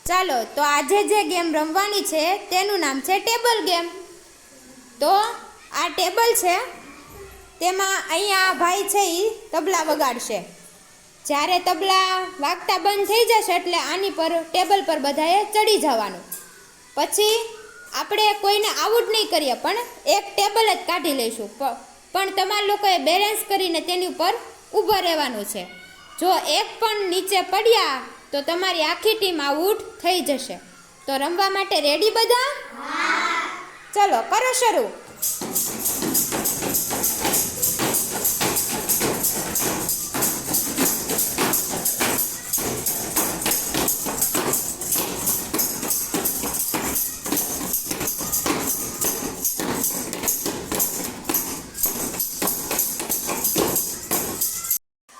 ચાલો તો આજે જે ગેમ રમવાની છે તેનું નામ છે ટેબલ ગેમ। તો આ ટેબલ છે, તેમાં અહીંયા ભાઈ છે એ તબલા વગાડશે। જ્યારે તબલા વાગતા બંધ થઈ જશે એટલે આની પર ટેબલ પર બધાએ ચડી જવાનું। પછી આપણે કોઈને આઉટ નહીં કરીએ, પણ એક ટેબલ જ કાઢી લઈશું, પણ તમારા લોકોએ બેલેન્સ કરીને તેની ઉપર ઊભા રહેવાનું છે। જો એક પણ નીચે પડ્યા તો તમારી આખી ટીમ આઉટ થઈ જશે। તો રમવા માટે રેડી બધા? ચલો કરો શરૂ।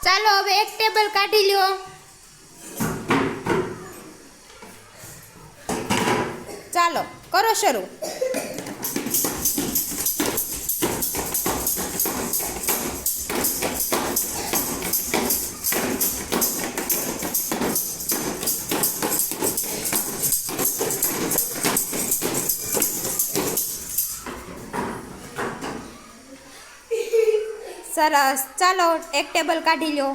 ચાલો હવે એક ટેબલ કાઢી લ્યો। ચાલો કરો શરૂ। સરસ, ચાલો એક ટેબલ કાઢી લ્યો।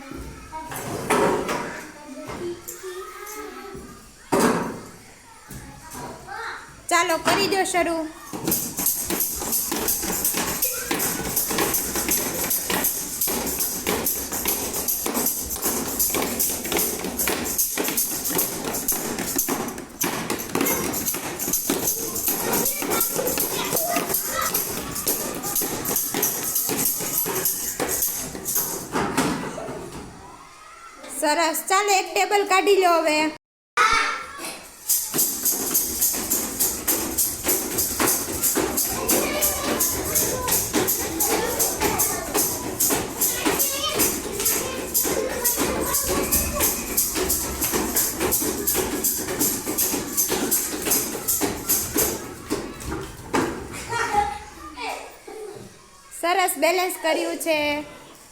ચાલો કરી દો શરૂ। સરસ, ચાલો એક ટેબલ કાઢી લો હવે। સરસ બેલેન્સ કર્યું છે।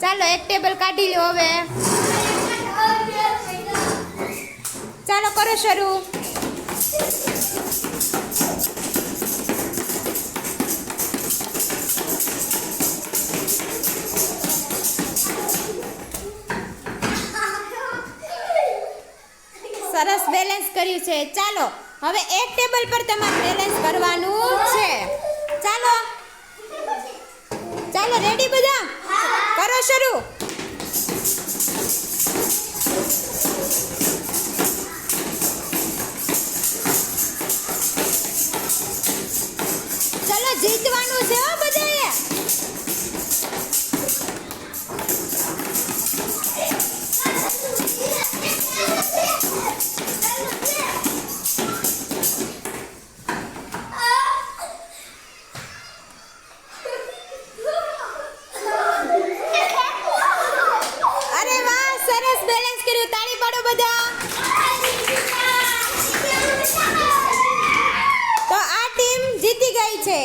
ચાલો એક ટેબલ કાઢી લો હવે। ચાલો કરો શરૂ। સરસ બેલેન્સ કર્યું છે। ચાલો હવે એક ટેબલ પર તમારે બેલેન્સ કરવાનું છે। ચાલો ચાલો રેડી બધા? કરો શરૂ। ચાલો જીતવાનું છે હો બધાએ। અરે વાહ, સરસ બેલેન્સ કર્યું, તાળી પાડો બધા। તો આ ટીમ જીતી ગઈ છે।